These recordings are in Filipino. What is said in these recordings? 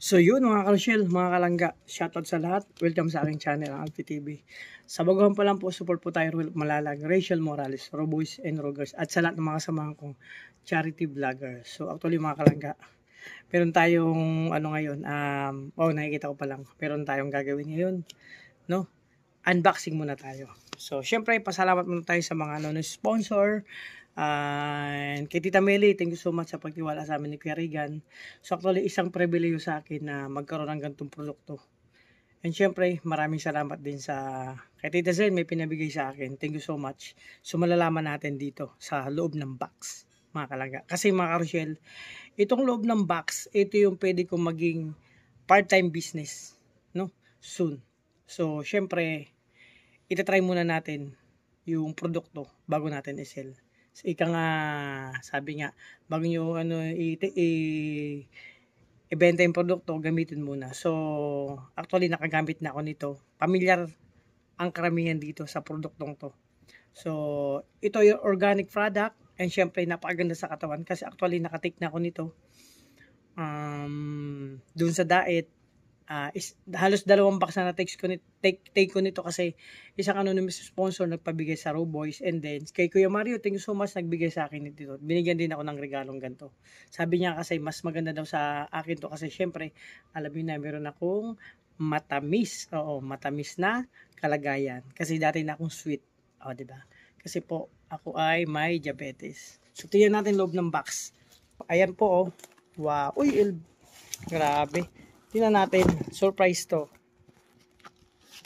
So yun mga ka-Rochelle, mga kalangga, shoutout sa lahat. Welcome sa aking channel, ang Alfie TV. Sa baguhan pa lang po, support po tayo Malalag, Rachel Morales, Roboys and Rogers, at sa lahat ng mga kasamahan kong charity vloggers. So actually mga kalangga, meron tayong ngayon, nakikita ko pa lang, meron tayong gagawin ngayon, no? Unboxing muna tayo. So syempre, pasalamat muna tayo sa mga sponsor. And kay Tita Meli, thank you so much sa pagtiwala sa amin ni Kuya Regan. So actually, isang pribilehyo sa akin na magkaroon ng ganitong produkto. And syempre, maraming salamat din sa kay Tita Zen, may pinabigay sa akin. Thank you so much. So malalaman natin dito sa loob ng box, mga kalangga. Kasi mga ka-Rochelle, itong loob ng box, ito yung pwede kong maging part-time business, no? Soon. So syempre, itatry muna natin yung produkto bago natin i-sell. So, ika nga, sabi nga, bago nyo ibenta yung produkto, gamitin muna. So, actually, nakagamit na ako nito. Pamilyar ang karamihan dito sa produktong to. So, ito yung organic product, and syempre, napakaganda sa katawan, kasi actually, nakatake na ako nito. Doon sa diet, halos 2 box na take ko nito kasi isang anonymous sponsor nagpabigay sa Raw Boys, and then kay Kuya Mario, thank you so much, nagbigay sa akin nito. Binigyan din ako ng regalong ganito. Sabi niya kasi mas maganda daw sa akin to kasi syempre alam niyo na meron akong matamis na kalagayan kasi dati na akong sweet, di ba? Kasi po ako ay may diabetes. So tingnan natin loob ng box. Ayan po, wow, grabe. Tingnan natin, surprise to.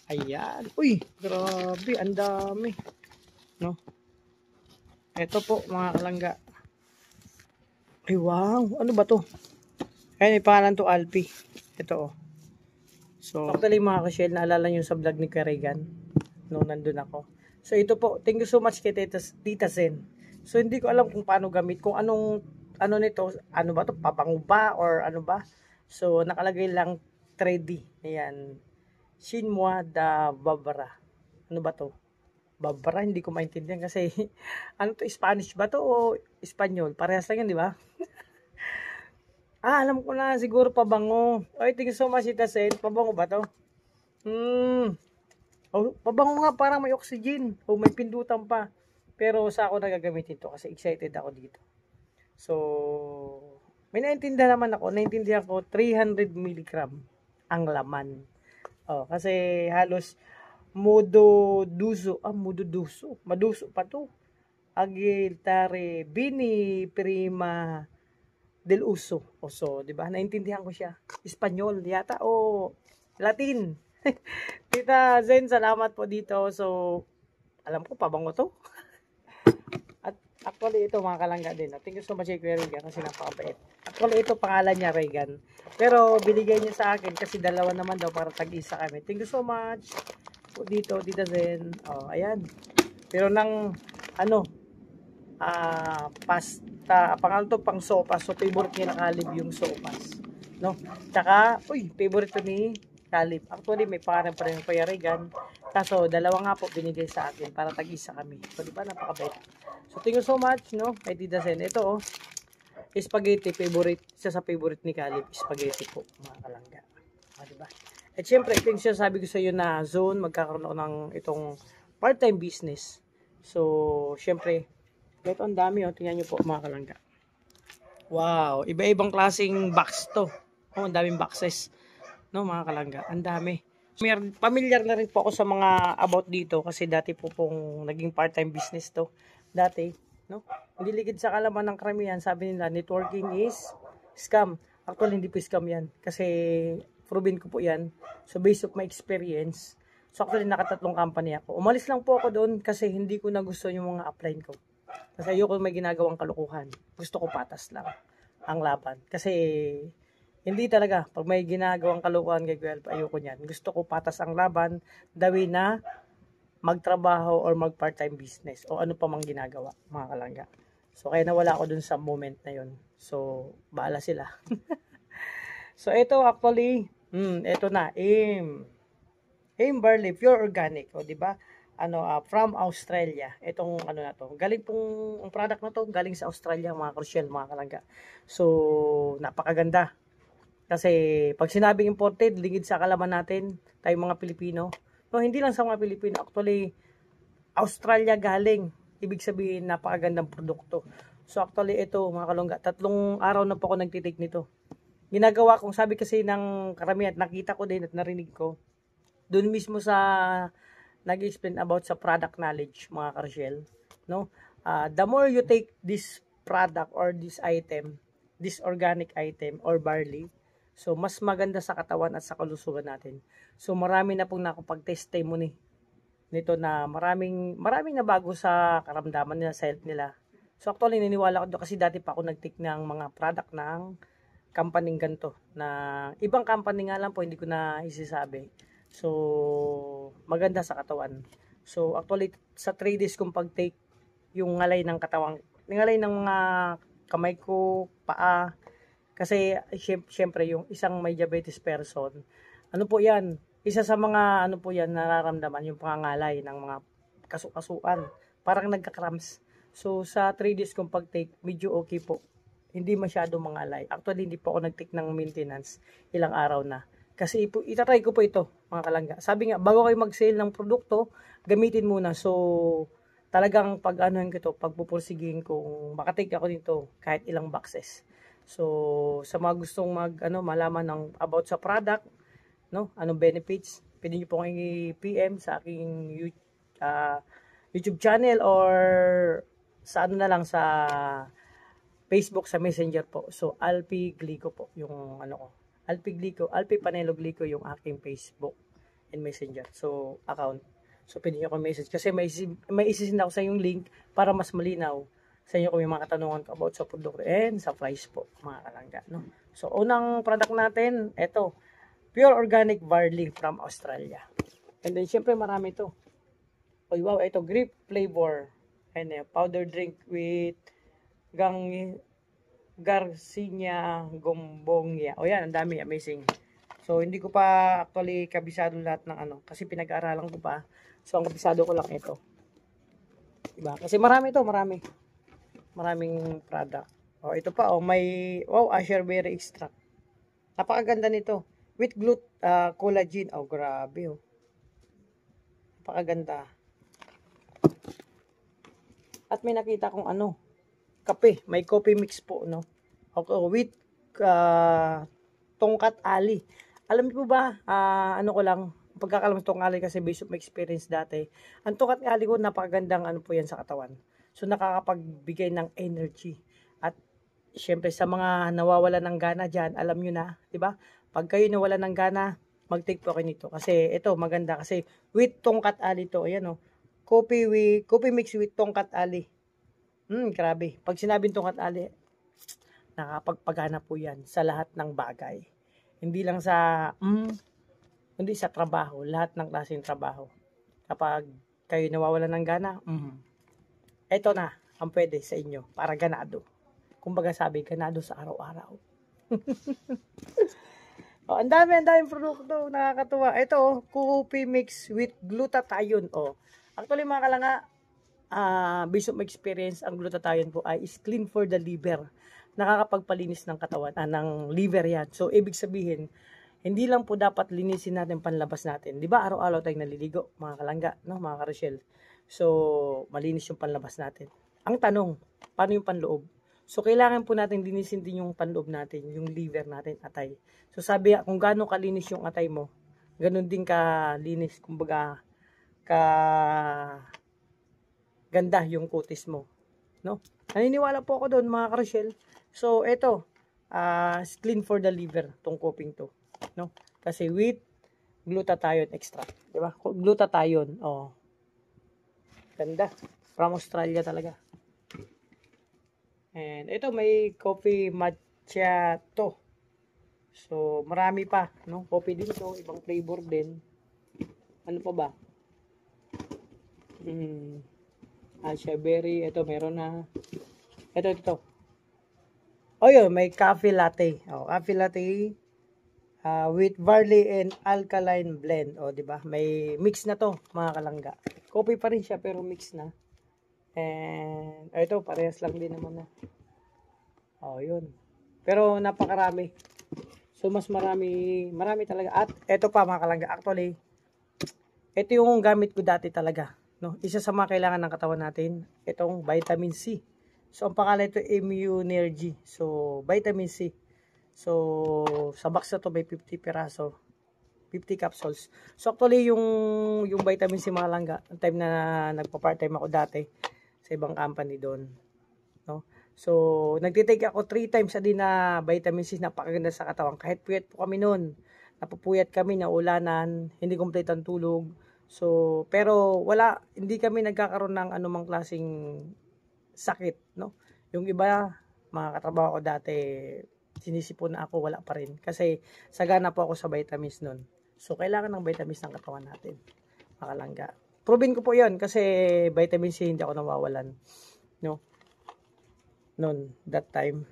Ayan. Uy, grabe, ang dami. No? Ito po, mga kalangga. Ay, wow. Ano ba to? Ayan, may pangalan to, Alfie. Ito, So, actually, mga ka-Shell, naalala nyo sa vlog ni Karigan nung nandun ako. So, ito po. Thank you so much kay Tita Zen. So, hindi ko alam kung paano gamit. Kung ano nito, ano ba to? Pabango ba? Or ano ba? So, nakalagay lang 3D. Ayan. Shinmwa da Babara. Ano ba to? Babara, hindi ko maintindihan kasi ano to, Spanish ba to o Espanyol? Parehas lang yan, di ba? Alam ko na, siguro pabango. Ay, thank you so much, Tita Sen. Pabango ba to? Pabango nga, parang may oxygen. O may pindutan pa. Pero sa ako nagagamitin to kasi excited ako dito. So, may naintindihan naman ako. Naintindihan ko 300 mg ang laman. Kasi halos maduso pa to. Agil, tare, bini, prima, del uso. So, di ba? Naintindihan ko siya. Espanyol yata o Latin. Tita Zen, salamat po dito. So, alam ko, pabango to. At actually, ito mga kalangga din. Thank you so much, Kuya Regan, kasi napakabait. Actually, ito pangalan niya, Regan. Pero, binigay niya sa akin kasi dalawa naman daw para tag-isa kami. Thank you so much po dito, Tita Zen. Ayan. Pero pasta, pangalan to, pang sopas. So, favorite niya na Calib yung sopas. No? Tsaka, favorite to ni Calib. Actually, may pangalan pa rin yung Kuya Regan. Kaso, dalawa nga po binigay sa akin para tag-isa kami. So, di ba, napakabait. So, thank you so much, no? Kay Tita Zen. Ito, spaghetti, isa sa favorite ni Calib. Spaghetti po, mga kalangga. Di ba? At syempre, ito yung sabi ko sa iyo na zone, magkakaroon ako ng itong part-time business. So, syempre, ito ang dami, tingnan nyo po, mga kalangga. Wow, iba-ibang klaseng box to. Ang daming boxes, no, mga kalangga. Ang dami. Familiar na rin po ako sa mga about dito kasi dati po pong naging part-time business to. Dati, no? Hindi ligid sa kalaman ng karamihan, sabi nila, networking is scam. Actually, hindi po scam yan. Kasi, proven ko po yan. So, based of my experience, so actually, nakatatlong company ako. Umalis lang po ako doon kasi hindi ko na gusto yung mga upline ko. Kasi ayoko may ginagawang kalukuhan. Gusto ko patas lang ang laban. Kasi, hindi talaga. Pag may ginagawang kalukuhan kay Guelph, ayoko niyan. Gusto ko patas ang laban, dawi na magtrabaho or mag part-time business o ano pa mang ginagawa, mga kalangga. So, kaya nawala ako dun sa moment na yun. So, bahala sila. So, ito actually, ito na, Hemp barley, pure organic, o, di ba? From Australia. Itong ano na to. Galing pong, ang product na to, galing sa Australia, mga crucial, mga kalangga. So, napakaganda. Kasi, pag sinabing imported, lingid sa kalaman natin, tayong mga Pilipino. No, hindi lang sa mga Pilipino. Actually, Australia galing. Ibig sabihin, napakagandang produkto. So, actually, ito, mga kalangga, 3 araw na po ako nagtitake nito. Ginagawa kong, sabi kasi ng karamihan, nakita ko din at narinig ko, doon mismo sa nag-explain about sa product knowledge, mga karsel, no? The more you take this product or this item, this organic item or barley, so mas maganda sa katawan at sa kalusugan natin. So marami na pong nakapag-testimony nito na maraming nabago sa karamdaman nila, sa health nila. So actually niniwala ko doon kasi dati pa ako nag-take ng mga product ng company ganito, na ibang company nga lang po, hindi ko na isisabi. So, maganda sa katawan. So, actually, sa 3 days kong pag-take, yung ngalay ng katawan, ngalay ng mga kamay ko, paa, kasi, syempre, yung isang may diabetes person, ano po yan, isa sa mga, ano po yan, nararamdaman, yung pangangalay ng mga kasukasuan, parang nagka-cramps. So, sa 3 days kong pag-take, medyo okay po. Hindi masyado mangalay. Actually, hindi po ako nag-take ng maintenance, ilang araw na. Kasi itatry ko po ito, mga kalangga. Sabi nga, bago kayo mag-sale ng produkto, gamitin muna. So, talagang pag-anuhan ko ito, pagpupursigin kung makatake ako nito kahit ilang boxes. So, sa mga gustong malaman ng about sa product, no, anong benefits, pwede niyo po kong i-PM sa aking YouTube channel or sa na lang sa Facebook sa Messenger po. So, Alpi Glico po yung ko. Alpi Glico, Alpi Panelo Glico yung aking Facebook and Messenger. So, account. So, pwede nyo message. Kasi may isisin ako sa yung link para mas malinaw sa inyo kung may mga katanungan ko about sa produkto and sa price po, mga kalangga. No? So, unang product natin, ito. Pure Organic Barley from Australia. And then, syempre, marami ito. Oh, wow, ito, grape flavor. And powder drink with Garcinia Gombongia. O yan, ang dami, amazing. So, hindi ko pa actually kabisado lahat ng kasi pinag-aaralan ko pa. So, ang kabisado ko lang ito. Diba? Kasi marami ito, marami. Maraming product. O, ito pa, may, asherberry extract. Napakaganda nito. With collagen. Oh, grabe, oh. Napakaganda. At may nakita kong kape. May coffee mix po, no? Okay, with tongkat ali. Alam niyo po ba, ko lang, pagkakalam tong ali kasi based on my experience dati. Ang tongkat ali ko, napakagandang po yan sa katawan. So, nakakapagbigay ng energy. At, syempre, sa mga nawawala ng gana dyan, alam nyo na, di ba? Pag kayo nawala ng gana, mag-take po kayo nito. Kasi, ito, maganda. Kasi, with tongkat ali to, ayan, oh. Coffee mix with tongkat ali. Grabe. Pag sinabing tongkat ali, nakapagpagana po yan sa lahat ng bagay. Hindi lang sa, hindi sa trabaho, lahat ng klaseng trabaho. Kapag kayo nawawalan ng gana, ito na ang pwede sa inyo para ganado. Kumbaga sabi, ganado sa araw-araw. Ang daming produkto, nakakatuwa. Ito, coffee mix with glutathione. Actually mga kalanga, based on my experience, ang glutathione po ay is clean for the liver. Nakakapagpalinis ng katawan, ng liver yan. So, ibig sabihin, hindi lang po dapat linisin natin panlabas natin. Di ba, araw-araw tayong naliligo, mga kalangga, no, mga karosyel. So, malinis yung panlabas natin. Ang tanong, paano yung panloob? So, kailangan po natin linisin din yung panloob natin, yung liver natin, atay. So, sabi, kung gaano kalinis yung atay mo, ganun din kalinis, kumbaga, ganda yung kutis mo, no? Naniniwala po ako doon, mga karosyel. So, ito, clean for the liver, tong coping to, no? Kasi with glutathione extract, di ba? Glutathione, ganda. From Australia talaga. And ito, may coffee matcha to. So, marami pa, no? Coffee din to, ibang flavor din. Ano pa ba? Strawberry, ito meron na. Ito. Yun, may coffee latte. Coffee latte. with barley and alkaline blend. O, di ba? May mix na to, mga kalangga. Coffee pa rin siya, pero mix na. And, ito, parehas lang din naman na. O, yun. Pero, napakarami. So, mas marami talaga. At, ito pa, mga kalangga. Actually, ito yung gamit ko dati talaga. No? Isa sa mga kailangan ng katawan natin, itong vitamin C. So, ang pangalan ito, Immunergy. So, vitamin C. So, sa box na to may 50 piraso. 50 capsules. So, actually, yung vitamin C, mga langga, ang time na nagpa-part-time ako dati sa ibang company doon. No? So, nagtitake ako 3 times a day na vitamin C, napakaganda sa katawan. Kahit puyat po kami noon. Napupuyat kami, naulanan, hindi kompleto ang tulog. So, pero hindi kami nagkakaroon ng anumang klaseng sakit, no? Yung iba, mga katrabaho ko dati, sinisipon na ako, wala pa rin. Kasi, sagana po ako sa vitamins nun. So, kailangan ng vitamins ng katawan natin. Makalangga. Proven ko po yun, kasi vitamin C hindi ako nawawalan. No? Noon, that time.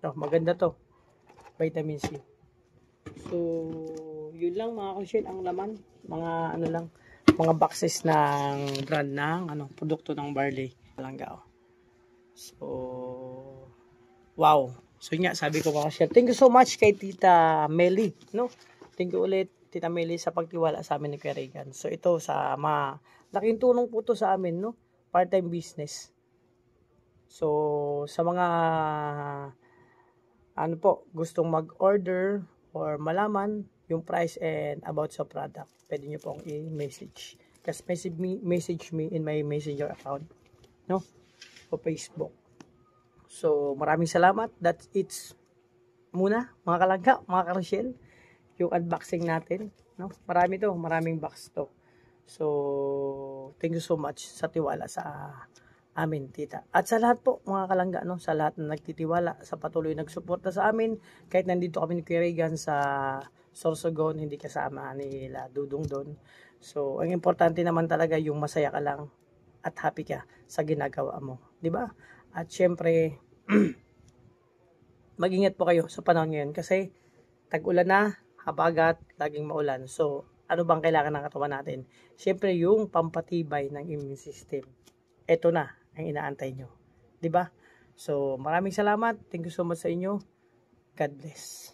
No, maganda to. Vitamin C. So, yun lang mga kusyel, ang laman. Mga ano lang, mga boxes ng brand ng produkto ng barley. Malangga. So, wow. So nga, sabi ko mga share. Thank you so much kay Tita Meli, no? Thank you ulit, Tita Meli, sa pagtiwala sa amin ni Kuya Regan. So ito, laking tulong po to sa amin, no? Part-time business. So, sa mga, gustong mag-order or malaman yung price and about sa product, pwede nyo pong i-message. Just message me in my messenger account, no? O Facebook. So, maraming salamat. That's it muna, mga kalangga, mga karosyel. Yung unboxing natin. No? Maraming box to. So, thank you so much sa tiwala sa amin, tita. At sa lahat po, mga kalangga, no? Sa lahat na nagtitiwala, sa patuloy nagsuporta sa amin, kahit nandito kami ni Kuya Regan sa Sorsogon, hindi kasama nila Dudong doon. So, ang importante naman talaga yung masaya ka lang at happy ka sa ginagawa mo. 'Di ba? At syempre, mag-ingat po kayo sa panahon ngayon kasi tag-ulan na, habagat, laging maulan. So, ano bang kailangan ng katawan natin? Syempre, yung pampatibay ng immune system. Ito na ang inaantay nyo. 'Di ba? So, maraming salamat. Thank you so much sa inyo. God bless.